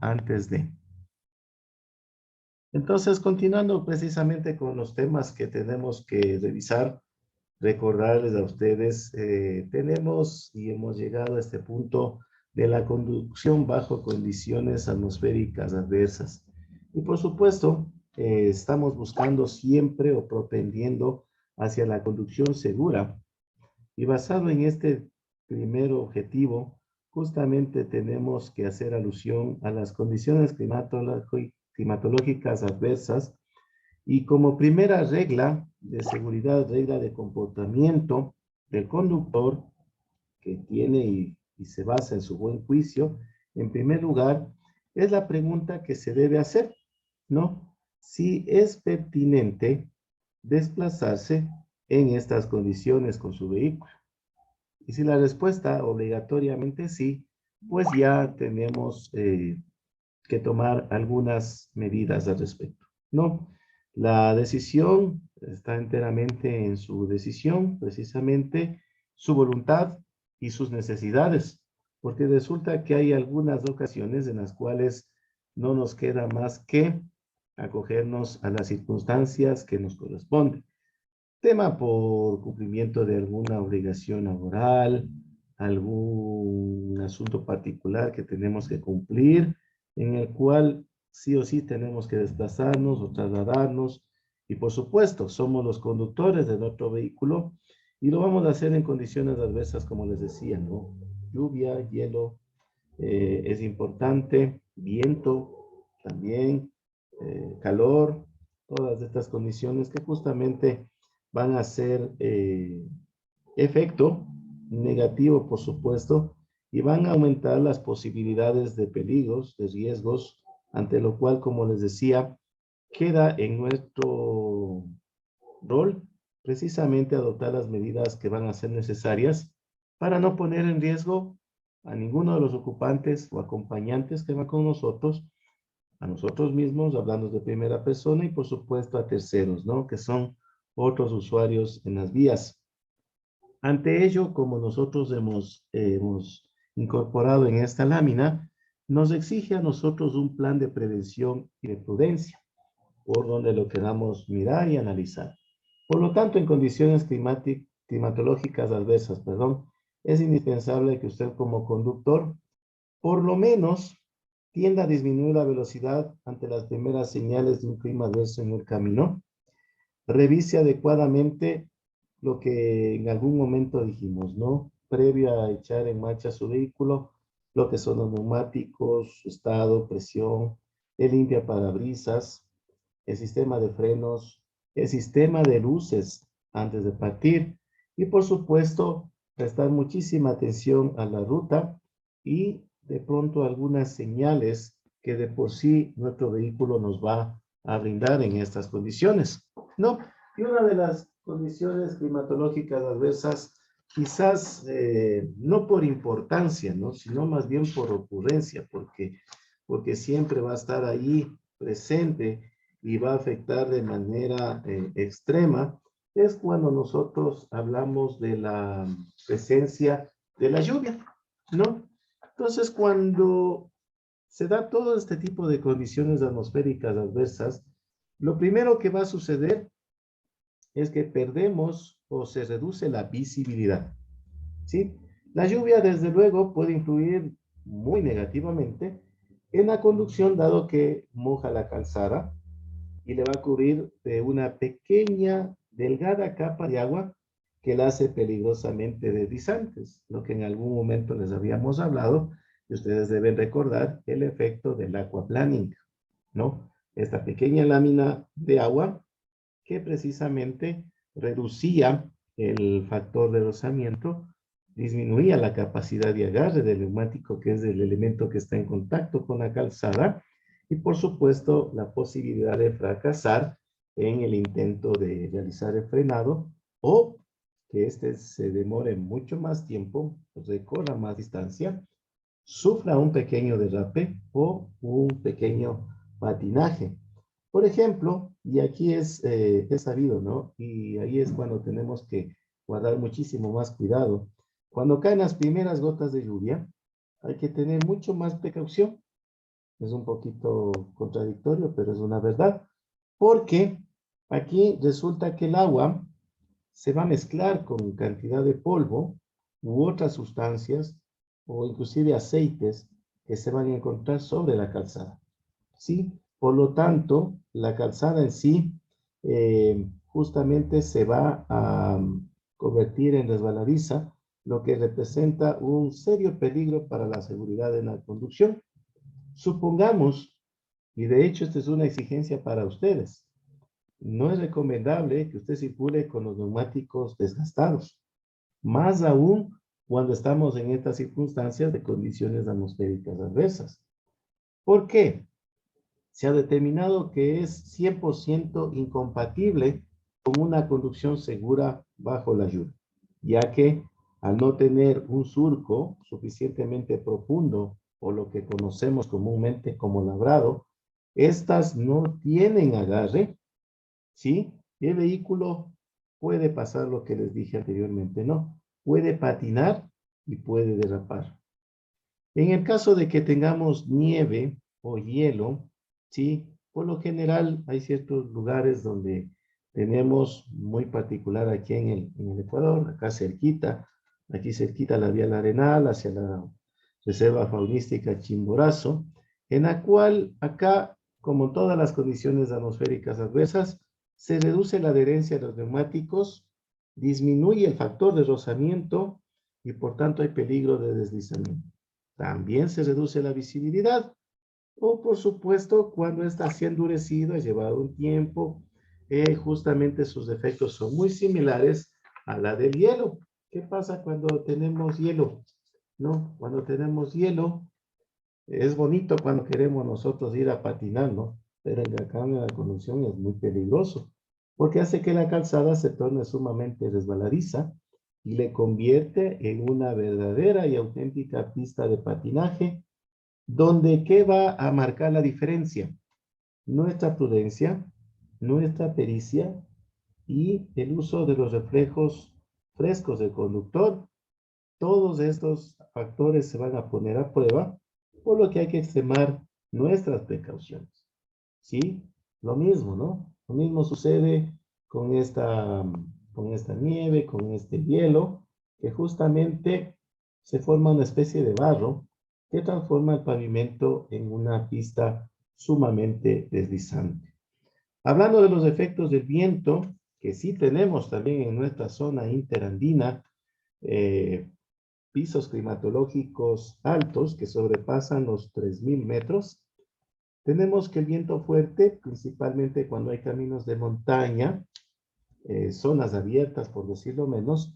antes de. Entonces, continuando precisamente con los temas que tenemos que revisar, recordarles a ustedes, tenemos y hemos llegado a este punto de la conducción bajo condiciones atmosféricas adversas. Y por supuesto, estamos buscando siempre o propendiendo hacia la conducción segura. Y basado en este primer objetivo, justamente tenemos que hacer alusión a las condiciones climatológicas adversas y como primera regla de seguridad, regla de comportamiento del conductor que tiene y se basa en su buen juicio, en primer lugar, es la pregunta que se debe hacer, ¿no? Si es pertinente desplazarse en estas condiciones con su vehículo. Y si la respuesta obligatoriamente sí, pues ya tenemos que tomar algunas medidas al respecto. No, la decisión está enteramente en su decisión, precisamente su voluntad y sus necesidades, porque resulta que hay algunas ocasiones en las cuales no nos queda más que acogernos a las circunstancias que nos corresponden. Tema por cumplimiento de alguna obligación laboral, algún asunto particular que tenemos que cumplir, en el cual sí o sí tenemos que desplazarnos o trasladarnos. Y por supuesto, somos los conductores de nuestro vehículo y lo vamos a hacer en condiciones adversas, como les decía, ¿no? Lluvia, hielo, es importante, viento también, calor, todas estas condiciones que justamente van a ser efecto negativo, por supuesto, y van a aumentar las posibilidades de peligros, de riesgos, ante lo cual, como les decía, queda en nuestro rol precisamente adoptar las medidas que van a ser necesarias para no poner en riesgo a ninguno de los ocupantes o acompañantes que van con nosotros, a nosotros mismos, hablando de primera persona, y por supuesto a terceros, ¿no? Que son otros usuarios en las vías. Ante ello, como nosotros hemos incorporado en esta lámina, nos exige a nosotros un plan de prevención y de prudencia, por donde lo queramos mirar y analizar. Por lo tanto, en condiciones climatológicas adversas, perdón, es indispensable que usted como conductor, por lo menos, tienda a disminuir la velocidad ante las primeras señales de un clima adverso en el camino. Revise adecuadamente lo que en algún momento dijimos, ¿no? Previo a echar en marcha su vehículo, lo que son los neumáticos, su estado, presión, el limpiaparabrisas, el sistema de frenos, el sistema de luces antes de partir y por supuesto prestar muchísima atención a la ruta y de pronto algunas señales que de por sí nuestro vehículo nos va a brindar en estas condiciones, ¿no? Y una de las condiciones climatológicas adversas, quizás no por importancia, ¿no? Sino más bien por ocurrencia, porque siempre va a estar ahí presente y va a afectar de manera extrema, es cuando nosotros hablamos de la presencia de la lluvia, ¿no? Entonces, cuando se da todo este tipo de condiciones atmosféricas adversas, lo primero que va a suceder es que perdemos o se reduce la visibilidad, ¿sí? La lluvia, desde luego, puede influir muy negativamente en la conducción, dado que moja la calzada, y le va a cubrir de una pequeña, delgada capa de agua que la hace peligrosamente deslizantes, lo que en algún momento les habíamos hablado, y ustedes deben recordar el efecto del aquaplaning, ¿no? Esta pequeña lámina de agua que precisamente reducía el factor de rozamiento, disminuía la capacidad de agarre del neumático, que es el elemento que está en contacto con la calzada, y por supuesto la posibilidad de fracasar en el intento de realizar el frenado o que este se demore mucho más tiempo, recorra más distancia, sufra un pequeño derrape o un pequeño patinaje. Por ejemplo, y aquí es sabido, ¿no? Y ahí es cuando tenemos que guardar muchísimo más cuidado. Cuando caen las primeras gotas de lluvia, hay que tener mucho más precaución, Es un poquito contradictorio, pero es una verdad. Porque aquí resulta que el agua se va a mezclar con cantidad de polvo u otras sustancias o inclusive aceites que se van a encontrar sobre la calzada. ¿Sí? Por lo tanto, la calzada en sí justamente se va a convertir en resbaladiza, lo que representa un serio peligro para la seguridad en la conducción. Supongamos, y de hecho esta es una exigencia para ustedes, no es recomendable que usted circule con los neumáticos desgastados, más aún cuando estamos en estas circunstancias de condiciones atmosféricas adversas. ¿Por qué? Se ha determinado que es 100% incompatible con una conducción segura bajo la lluvia, ya que al no tener un surco suficientemente profundo o lo que conocemos comúnmente como labrado, estas no tienen agarre, ¿sí? Y el vehículo puede pasar lo que les dije anteriormente, ¿no? Puede patinar y puede derrapar. En el caso de que tengamos nieve o hielo, ¿sí? Por lo general hay ciertos lugares donde tenemos, muy particular aquí en el Ecuador, acá cerquita, aquí cerquita la vía La Arenal, hacia la Reserva Faunística Chimborazo, en la cual acá, como en todas las condiciones atmosféricas adversas, se reduce la adherencia de los neumáticos, disminuye el factor de rozamiento y por tanto hay peligro de deslizamiento. También se reduce la visibilidad o por supuesto cuando está así endurecido, ha llevado un tiempo, justamente sus efectos son muy similares a la del hielo. ¿Qué pasa cuando tenemos hielo? ¿No? Cuando tenemos hielo, es bonito cuando queremos nosotros ir a patinar, ¿no? Pero en el cambio de la conducción es muy peligroso, porque hace que la calzada se torne sumamente resbaladiza y le convierte en una verdadera y auténtica pista de patinaje, donde ¿qué va a marcar la diferencia? Nuestra prudencia, nuestra pericia y el uso de los reflejos frescos del conductor. Todos estos factores se van a poner a prueba, por lo que hay que extremar nuestras precauciones. ¿Sí? Lo mismo, ¿no? Lo mismo sucede con esta nieve, con este hielo, que justamente se forma una especie de barro que transforma el pavimento en una pista sumamente deslizante. Hablando de los efectos del viento, que sí tenemos también en nuestra zona interandina, eh, pisos climatológicos altos que sobrepasan los 3.000 metros. Tenemos que el viento fuerte, principalmente cuando hay caminos de montaña, zonas abiertas, por decirlo menos,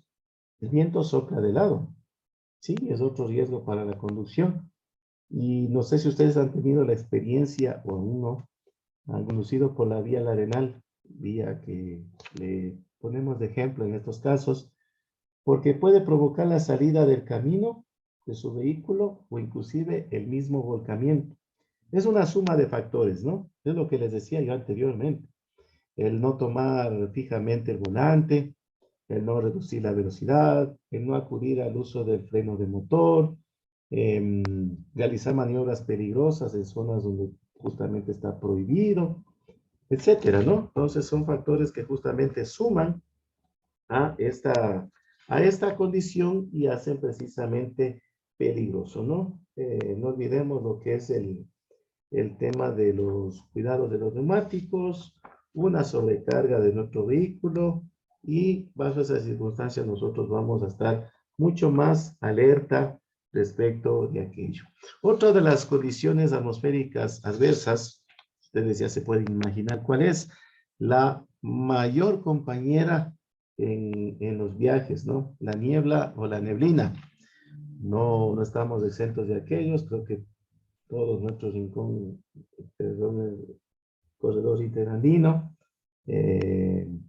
el viento sopla de lado. Sí, es otro riesgo para la conducción. Y no sé si ustedes han tenido la experiencia o aún no, han conducido por la vía La Arenal, vía que le ponemos de ejemplo en estos casos, porque puede provocar la salida del camino de su vehículo o inclusive el mismo volcamiento. Es una suma de factores, ¿no? Es lo que les decía yo anteriormente. El no tomar fijamente el volante, el no reducir la velocidad, el no acudir al uso del freno de motor, realizar maniobras peligrosas en zonas donde justamente está prohibido, etcétera, ¿no? Entonces son factores que justamente suman a esta condición y hacen precisamente peligroso, ¿no? No olvidemos lo que es el tema de los cuidados de los neumáticos, una sobrecarga de nuestro vehículo y bajo esas circunstancias nosotros vamos a estar mucho más alerta respecto de aquello. Otra de las condiciones atmosféricas adversas, ustedes ya se pueden imaginar cuál es, la mayor compañera en los viajes, ¿no? La niebla o la neblina. No estamos exentos de aquellos, creo que todos nuestros rincón, perdón, el corredor interandino,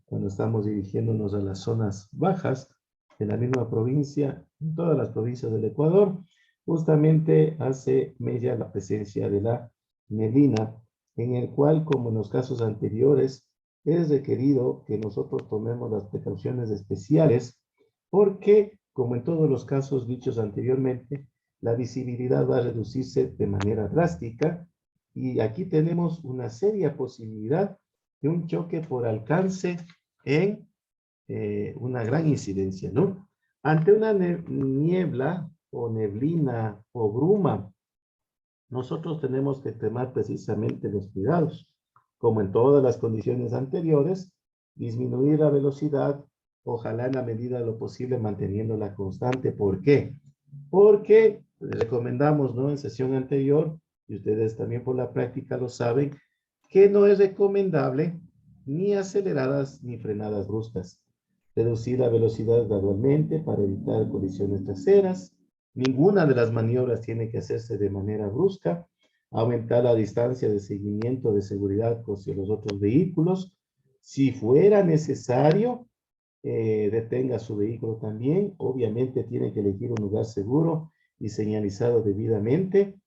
cuando estamos dirigiéndonos a las zonas bajas de la misma provincia, en todas las provincias del Ecuador, justamente hace mella la presencia de la neblina, en el cual, como en los casos anteriores, es requerido que nosotros tomemos las precauciones especiales, porque, como en todos los casos dichos anteriormente, la visibilidad va a reducirse de manera drástica y aquí tenemos una seria posibilidad de un choque por alcance en una gran incidencia, ¿no? Ante una niebla o neblina o bruma, nosotros tenemos que tomar precisamente los cuidados. Como en todas las condiciones anteriores, disminuir la velocidad, ojalá en la medida de lo posible manteniéndola constante. ¿Por qué? Porque recomendamos, ¿no? En sesión anterior, y ustedes también por la práctica lo saben, que no es recomendable ni aceleradas ni frenadas bruscas. Reducir la velocidad gradualmente para evitar colisiones traseras. Ninguna de las maniobras tiene que hacerse de manera brusca. Aumentar la distancia de seguimiento de seguridad con los otros vehículos. Si fuera necesario, detenga su vehículo también. Obviamente tiene que elegir un lugar seguro y señalizado debidamente.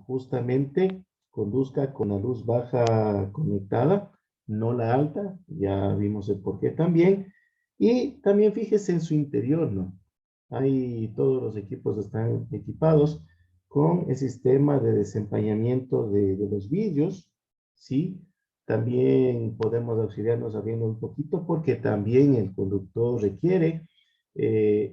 Justamente conduzca con la luz baja conectada, no la alta, ya vimos el porqué también. Y también fíjese en su interior, ¿no? Ahí todos los equipos están equipados con el sistema de desempañamiento de los vidrios, ¿sí? También podemos auxiliarnos abriendo un poquito porque también el conductor requiere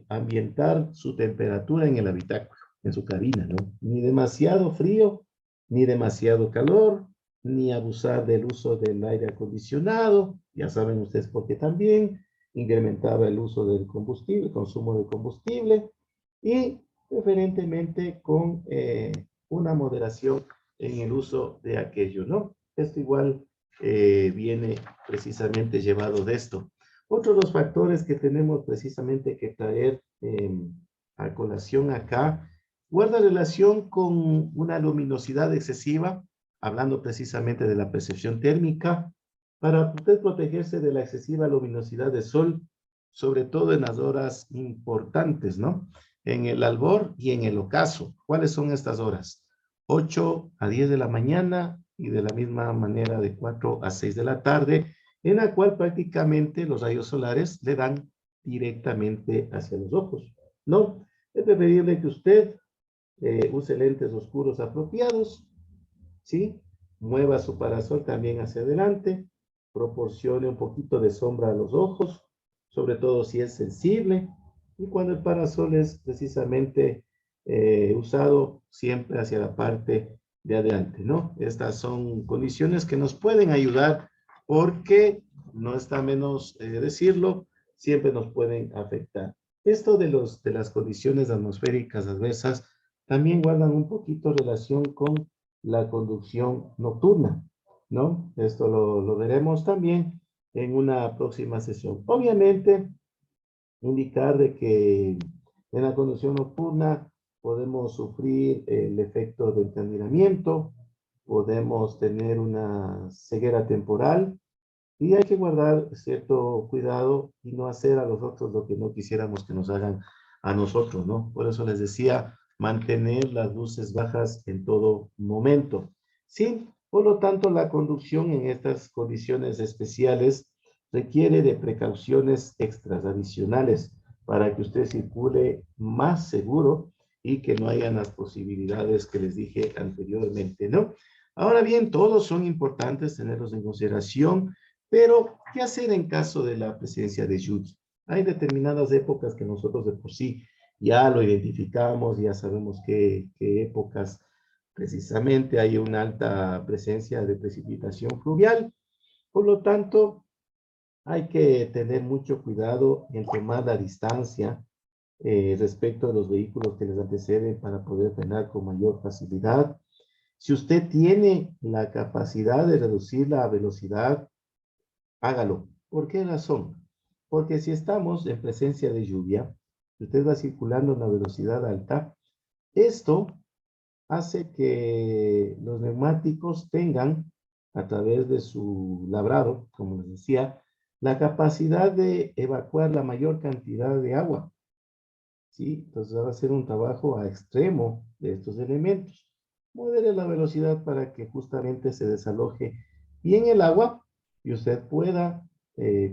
ambientar su temperatura en el habitáculo, en su cabina, ¿no? Ni demasiado frío, ni demasiado calor, ni abusar del uso del aire acondicionado, ya saben ustedes por qué también, incrementaba el uso del combustible, el consumo de combustible, y preferentemente con una moderación en el uso de aquello, ¿no? Esto igual viene precisamente llevado de esto. Otro de los factores que tenemos precisamente que traer a colación acá, guarda relación con una luminosidad excesiva, hablando precisamente de la percepción térmica, para usted protegerse de la excesiva luminosidad del sol, sobre todo en las horas importantes, ¿no? En el albor y en el ocaso. ¿Cuáles son estas horas? 8 a 10 de la mañana y de la misma manera de 4 a 6 de la tarde, en la cual prácticamente los rayos solares le dan directamente hacia los ojos. No, es preferible que usted use lentes oscuros apropiados, ¿sí? Mueva su parasol también hacia adelante, proporcione un poquito de sombra a los ojos, sobre todo si es sensible, y cuando el parasol es precisamente usado siempre hacia la parte de adelante, ¿no? Estas son condiciones que nos pueden ayudar porque, no está menos decirlo, siempre nos pueden afectar. Esto de las condiciones atmosféricas adversas también guardan un poquito relación con la conducción nocturna, ¿no? Esto lo veremos también en una próxima sesión. Obviamente, indicar de que en la conducción nocturna podemos sufrir el efecto del encandilamiento, podemos tener una ceguera temporal y hay que guardar cierto cuidado y no hacer a los otros lo que no quisiéramos que nos hagan a nosotros, ¿no? Por eso les decía, mantener las luces bajas en todo momento. Sí, por lo tanto, la conducción en estas condiciones especiales requiere de precauciones extras adicionales para que usted circule más seguro y que no hayan las posibilidades que les dije anteriormente, ¿no? Ahora bien, todos son importantes tenerlos en consideración, pero ¿qué hacer en caso de la presencia de lluvia? Hay determinadas épocas que nosotros de por sí ya lo identificamos, ya sabemos qué épocas precisamente hay una alta presencia de precipitación fluvial. Por lo tanto, hay que tener mucho cuidado en tomar la distancia respecto de los vehículos que les anteceden para poder frenar con mayor facilidad. Si usted tiene la capacidad de reducir la velocidad, hágalo. ¿Por qué razón? Porque si estamos en presencia de lluvia, usted va circulando a una velocidad alta, esto hace que los neumáticos tengan, a través de su labrado, como les decía, la capacidad de evacuar la mayor cantidad de agua. ¿Sí? Entonces va a ser un trabajo a extremo de estos elementos. Modere la velocidad para que justamente se desaloje bien el agua y usted pueda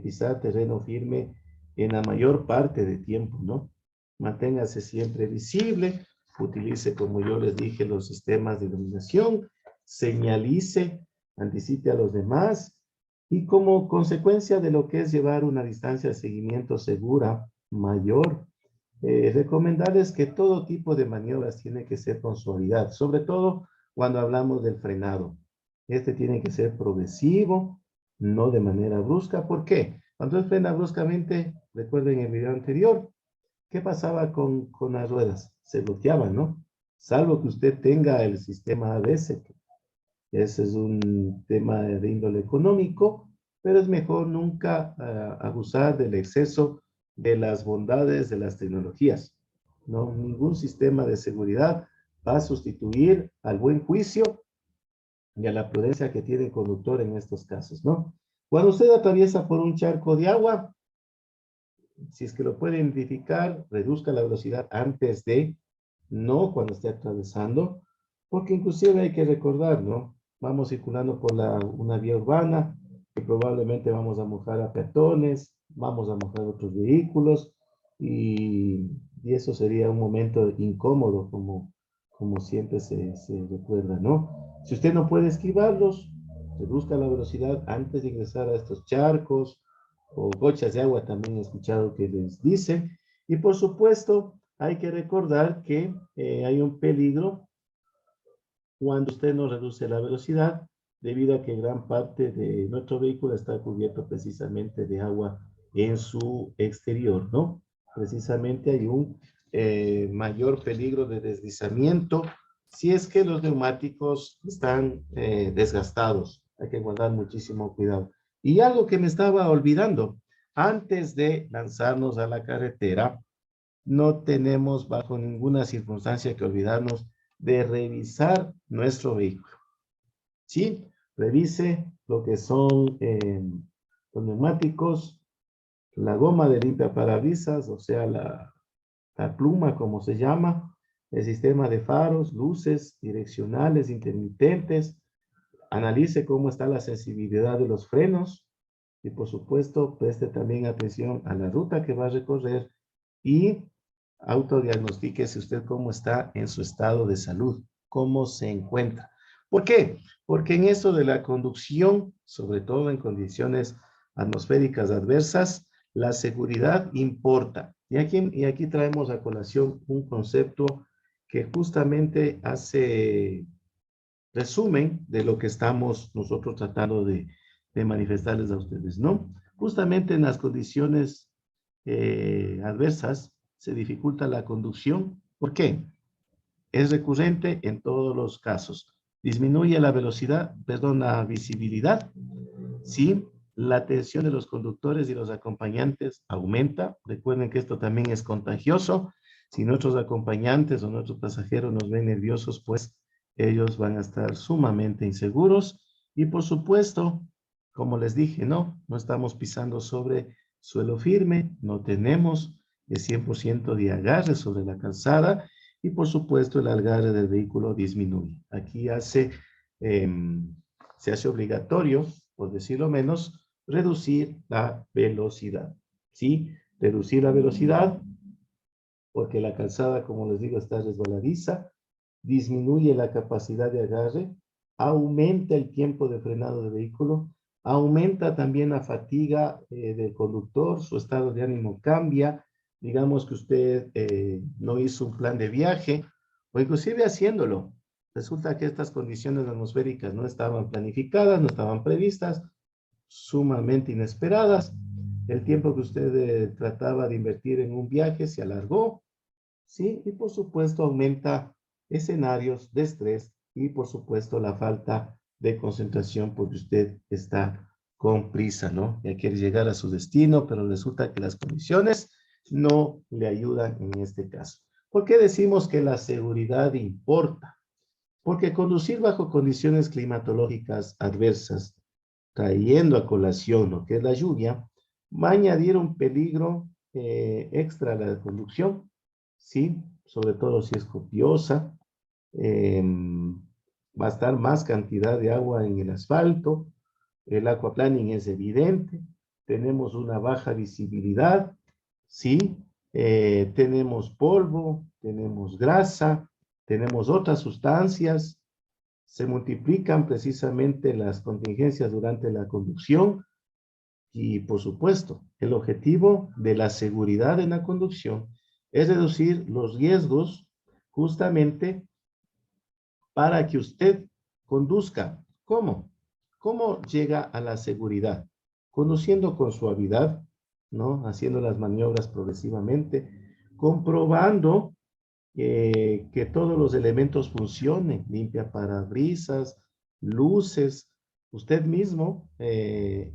pisar terreno firme en la mayor parte de tiempo, ¿no? Manténgase siempre visible, utilice, como yo les dije, los sistemas de iluminación, señalice, anticipe a los demás, y como consecuencia de lo que es llevar una distancia de seguimiento segura mayor, recomendarles que todo tipo de maniobras tiene que ser con suavidad, sobre todo cuando hablamos del frenado. Este tiene que ser progresivo, no de manera brusca. ¿Por qué? Cuando él frena bruscamente, recuerden el video anterior, ¿qué pasaba con las ruedas? Se bloqueaban, ¿no? Salvo que usted tenga el sistema ABS, que ese es un tema de índole económico, pero es mejor nunca abusar del exceso de las bondades de las tecnologías. No, ningún sistema de seguridad va a sustituir al buen juicio y a la prudencia que tiene el conductor en estos casos, ¿no? Cuando usted atraviesa por un charco de agua, si es que lo puede identificar, reduzca la velocidad antes de, no cuando esté atravesando, porque inclusive hay que recordar, ¿no? Vamos circulando por una vía urbana, que probablemente vamos a mojar a peatones, vamos a mojar otros vehículos, y eso sería un momento incómodo, como siempre se recuerda, ¿no? Si usted no puede esquivarlos, reduzca la velocidad antes de ingresar a estos charcos, o gochas de agua también he escuchado que les dicen. Y por supuesto, hay que recordar que hay un peligro cuando usted no reduce la velocidad, debido a que gran parte de nuestro vehículo está cubierto precisamente de agua en su exterior, ¿no? Precisamente hay un mayor peligro de deslizamiento si es que los neumáticos están desgastados. Hay que guardar muchísimo cuidado. Y algo que me estaba olvidando, antes de lanzarnos a la carretera, no tenemos bajo ninguna circunstancia que olvidarnos de revisar nuestro vehículo. ¿Sí? Revise lo que son los neumáticos, la goma de limpia parabrisas, o sea, la pluma, como se llama, el sistema de faros, luces direccionales, intermitentes. Analice cómo está la sensibilidad de los frenos y, por supuesto, preste también atención a la ruta que va a recorrer y autodiagnostíquese usted cómo está en su estado de salud, cómo se encuentra. ¿Por qué? Porque en esto de la conducción, sobre todo en condiciones atmosféricas adversas, la seguridad importa. Y aquí traemos a colación un concepto que justamente hace resumen de lo que estamos nosotros tratando de manifestarles a ustedes, ¿no? Justamente en las condiciones adversas se dificulta la conducción. ¿Por qué? Es recurrente en todos los casos. Disminuye la velocidad, perdón, la visibilidad, ¿sí? La atención de los conductores y los acompañantes aumenta. Recuerden que esto también es contagioso. Si nuestros acompañantes o nuestros pasajeros nos ven nerviosos, pues ellos van a estar sumamente inseguros. Y por supuesto, como les dije, no estamos pisando sobre suelo firme, no tenemos el 100% de agarre sobre la calzada y por supuesto el agarre del vehículo disminuye. Aquí se hace obligatorio, por decirlo menos, reducir la velocidad, ¿sí? Reducir la velocidad porque la calzada, como les digo, está resbaladiza, disminuye la capacidad de agarre, aumenta el tiempo de frenado del vehículo, aumenta también la fatiga del conductor, su estado de ánimo cambia, digamos que usted no hizo un plan de viaje, o inclusive haciéndolo. Resulta que estas condiciones atmosféricas no estaban planificadas, no estaban previstas, sumamente inesperadas. El tiempo que usted trataba de invertir en un viaje se alargó, ¿sí? Y por supuesto aumenta escenarios de estrés y por supuesto la falta de concentración porque usted está con prisa, ¿no? Ya quiere llegar a su destino, pero resulta que las condiciones no le ayudan en este caso. ¿Por qué decimos que la seguridad importa? Porque conducir bajo condiciones climatológicas adversas, trayendo a colación lo que es la lluvia, va a añadir un peligro extra a la conducción, ¿sí? Sobre todo si es copiosa, va a estar más cantidad de agua en el asfalto, el aquaplaning es evidente, tenemos una baja visibilidad, ¿sí? Tenemos polvo, tenemos grasa, tenemos otras sustancias, se multiplican precisamente las contingencias durante la conducción y, por supuesto, el objetivo de la seguridad en la conducción es reducir los riesgos justamente para que usted conduzca. ¿Cómo? ¿Cómo llega a la seguridad? Conduciendo con suavidad, ¿no? Haciendo las maniobras progresivamente, comprobando que todos los elementos funcionen, limpia parabrisas, luces, usted mismo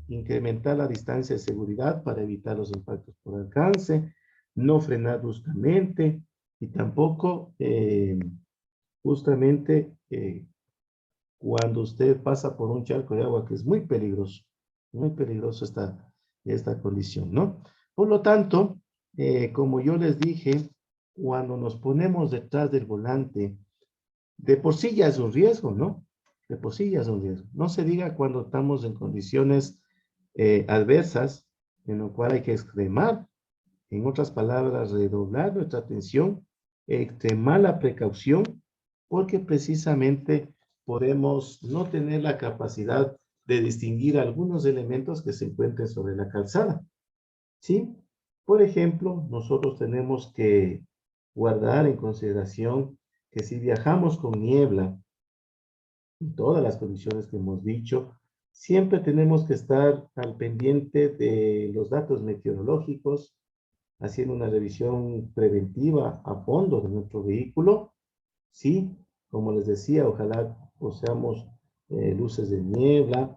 incrementar la distancia de seguridad para evitar los impactos por alcance, no frenar bruscamente y tampoco justamente cuando usted pasa por un charco de agua que es muy peligroso esta condición, ¿no? Por lo tanto, como yo les dije, cuando nos ponemos detrás del volante, de por sí ya es un riesgo, ¿no? De por sí ya es un riesgo. No se diga cuando estamos en condiciones adversas, en lo cual hay que extremar, en otras palabras, redoblar nuestra atención, extremar la precaución, porque precisamente podemos no tener la capacidad de distinguir algunos elementos que se encuentren sobre la calzada, ¿sí? Por ejemplo, nosotros tenemos que guardar en consideración que si viajamos con niebla, en todas las condiciones que hemos dicho, siempre tenemos que estar al pendiente de los datos meteorológicos, haciendo una revisión preventiva a fondo de nuestro vehículo, ¿sí? Como les decía, ojalá poseamos luces de niebla,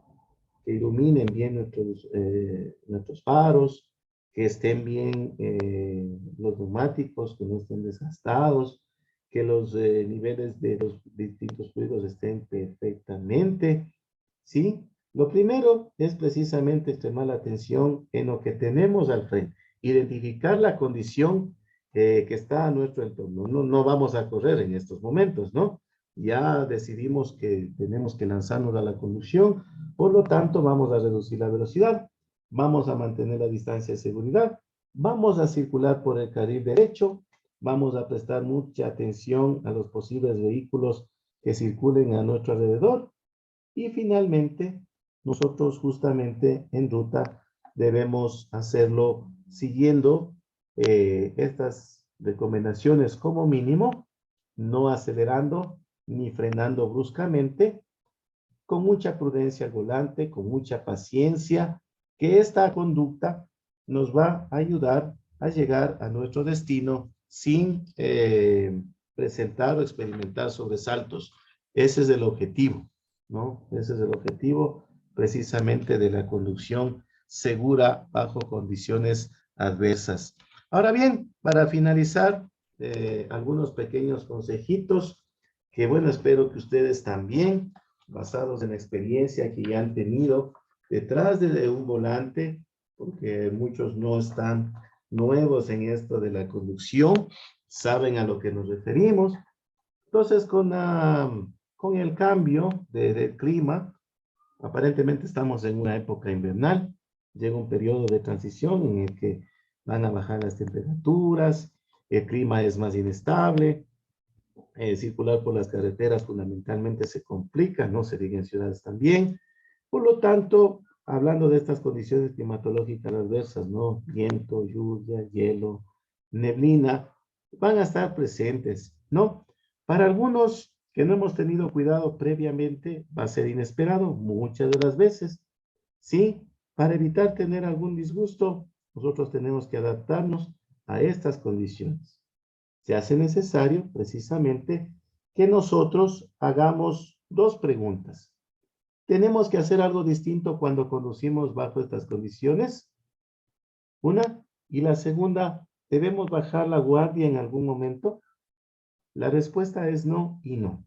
que iluminen bien nuestros faros, que estén bien los neumáticos, que no estén desgastados, que los niveles de los distintos fluidos estén perfectamente, ¿sí? Lo primero es precisamente extremar la atención en lo que tenemos al frente, identificar la condición que está a nuestro entorno. No vamos a correr en estos momentos, ¿no? Ya decidimos que tenemos que lanzarnos a la conducción, por lo tanto vamos a reducir la velocidad, vamos a mantener la distancia de seguridad, vamos a circular por el carril derecho, vamos a prestar mucha atención a los posibles vehículos que circulen a nuestro alrededor y finalmente nosotros justamente en ruta debemos hacerlo siguiendo estas recomendaciones como mínimo, no acelerando ni frenando bruscamente, con mucha prudencia al volante, con mucha paciencia, que esta conducta nos va a ayudar a llegar a nuestro destino sin presentar o experimentar sobresaltos. Ese es el objetivo, ¿no? Ese es el objetivo precisamente de la conducción segura bajo condiciones adversas. Ahora bien, para finalizar, algunos pequeños consejitos que, bueno, espero que ustedes también, basados en la experiencia que ya han tenido detrás de un volante, porque muchos no están nuevos en esto de la conducción, saben a lo que nos referimos. Entonces, con el cambio de clima, aparentemente estamos en una época invernal, llega un periodo de transición en el que van a bajar las temperaturas, el clima es más inestable, circular por las carreteras fundamentalmente se complica, no se diga en ciudades también. Por lo tanto, hablando de estas condiciones climatológicas adversas, ¿no? Viento, lluvia, hielo, neblina, van a estar presentes, ¿no? Para algunos que no hemos tenido cuidado previamente, va a ser inesperado muchas de las veces, ¿sí? Para evitar tener algún disgusto, nosotros tenemos que adaptarnos a estas condiciones. Se hace necesario precisamente que nosotros hagamos dos preguntas. ¿Tenemos que hacer algo distinto cuando conducimos bajo estas condiciones? Una. Y la segunda, ¿debemos bajar la guardia en algún momento? La respuesta es no y no.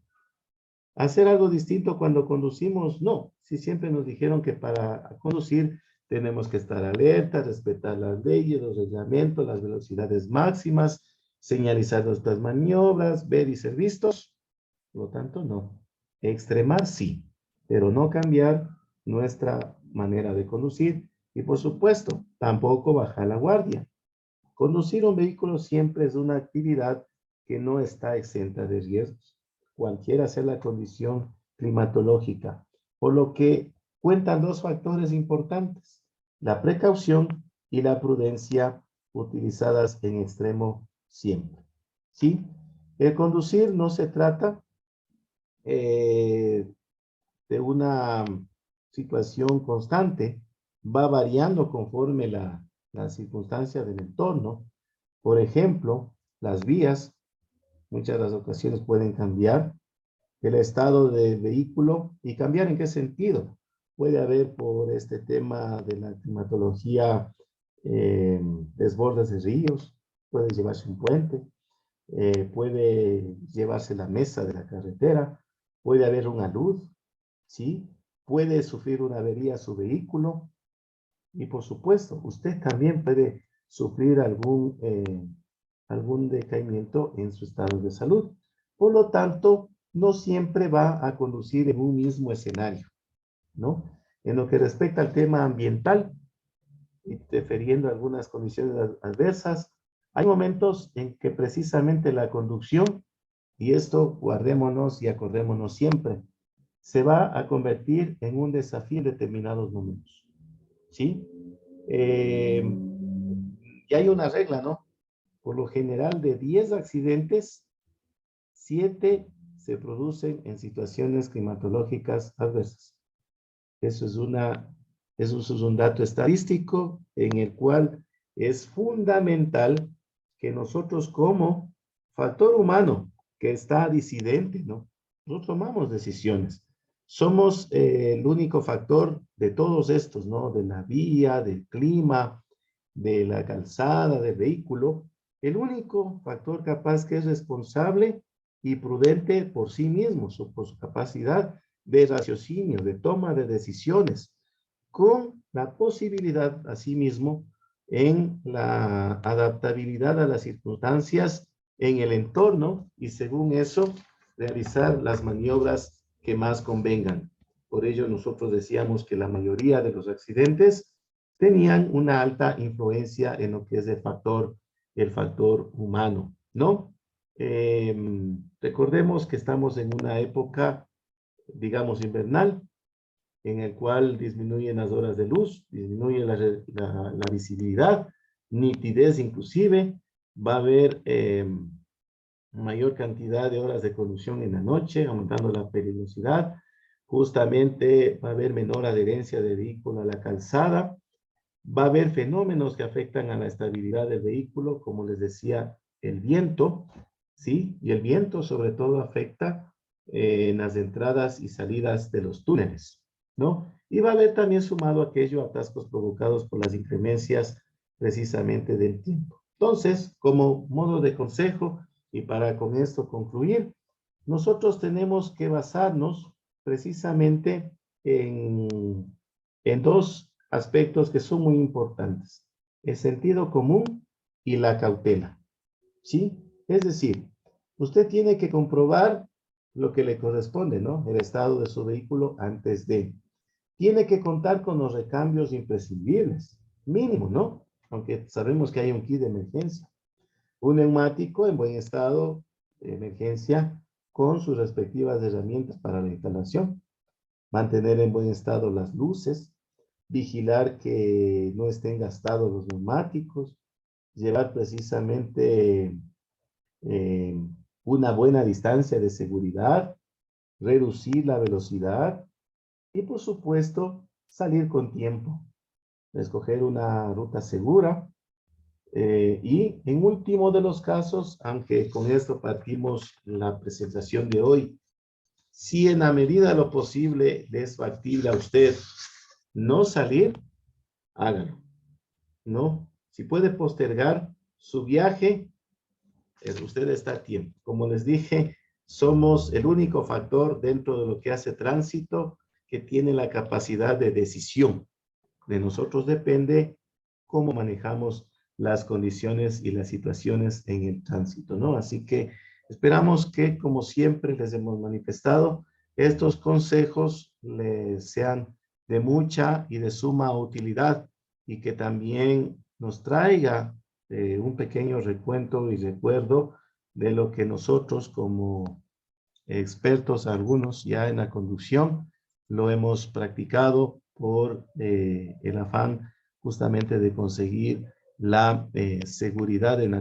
¿Hacer algo distinto cuando conducimos? No. Si siempre nos dijeron que para conducir tenemos que estar alerta, respetar las leyes, los reglamentos, las velocidades máximas, señalizar nuestras maniobras, ver y ser vistos. Por lo tanto, no. Extremar sí, pero no cambiar nuestra manera de conducir. Y por supuesto, tampoco bajar la guardia. Conducir un vehículo siempre es una actividad que no está exenta de riesgos, cualquiera sea la condición climatológica, por lo que cuentan dos factores importantes, la precaución y la prudencia utilizadas en extremo siempre. ¿Sí? El conducir no se trata de una situación constante, va variando conforme la circunstancia del entorno. Por ejemplo, las vías, muchas de las ocasiones pueden cambiar, el estado del vehículo y cambiar en qué sentido. Puede haber por este tema de la climatología desbordes de ríos, puede llevarse un puente, puede llevarse la mesa de la carretera, puede haber una luz, ¿sí? Puede sufrir una avería su vehículo y por supuesto, usted también puede sufrir algún decaimiento en su estado de salud. Por lo tanto, no siempre va a conducir en un mismo escenario, ¿no? En lo que respecta al tema ambiental, interfiriendo algunas condiciones adversas, hay momentos en que precisamente la conducción, y esto guardémonos y acordémonos siempre, se va a convertir en un desafío en determinados momentos, ¿sí? Y hay una regla, ¿no? Por lo general, de 10 accidentes, 7 se producen en situaciones climatológicas adversas. Eso es un dato estadístico en el cual es fundamental que nosotros como factor humano que está disidente, ¿no? Nosotros tomamos decisiones. Somos el único factor de todos estos, ¿no? De la vía, del clima, de la calzada, del vehículo. El único factor capaz que es responsable y prudente por sí mismo, por su capacidad de raciocinio, de toma de decisiones, con la posibilidad, asimismo, en la adaptabilidad a las circunstancias en el entorno y según eso, realizar las maniobras que más convengan. Por ello, nosotros decíamos que la mayoría de los accidentes tenían una alta influencia en lo que es el factor humano, ¿no? Recordemos que estamos en una época, digamos, invernal, en el cual disminuyen las horas de luz, disminuye la visibilidad, nitidez inclusive, va a haber mayor cantidad de horas de conducción en la noche, aumentando la peligrosidad, justamente va a haber menor adherencia de vehículo a la calzada, va a haber fenómenos que afectan a la estabilidad del vehículo, como les decía, el viento, ¿sí? Y el viento sobre todo afecta en las entradas y salidas de los túneles, ¿no? Y va a haber también sumado aquello atascos provocados por las inclemencias precisamente del tiempo. Entonces, como modo de consejo, y para con esto concluir, nosotros tenemos que basarnos precisamente en dos aspectos que son muy importantes, el sentido común y la cautela, ¿sí? Es decir, usted tiene que comprobar lo que le corresponde, ¿no? El estado de su vehículo antes de. Tiene que contar con los recambios imprescindibles, mínimo, ¿no? Aunque sabemos que hay un kit de emergencia. Un neumático en buen estado de emergencia con sus respectivas herramientas para la instalación. Mantener en buen estado las luces, vigilar que no estén gastados los neumáticos, llevar precisamente eh, una buena distancia de seguridad, reducir la velocidad y por supuesto salir con tiempo, escoger una ruta segura y en último de los casos, aunque con esto partimos la presentación de hoy, si en la medida de lo posible le es factible a usted no salir, hágalo, ¿no? Si puede postergar su viaje, usted está a tiempo. Como les dije, somos el único factor dentro de lo que hace tránsito que tiene la capacidad de decisión. De nosotros depende cómo manejamos las condiciones y las situaciones en el tránsito, ¿no? Así que esperamos que, como siempre les hemos manifestado, estos consejos les sean de mucha y de suma utilidad y que también nos traiga un pequeño recuento y recuerdo de lo que nosotros como expertos, algunos ya en la conducción, lo hemos practicado por el afán justamente de conseguir la seguridad en la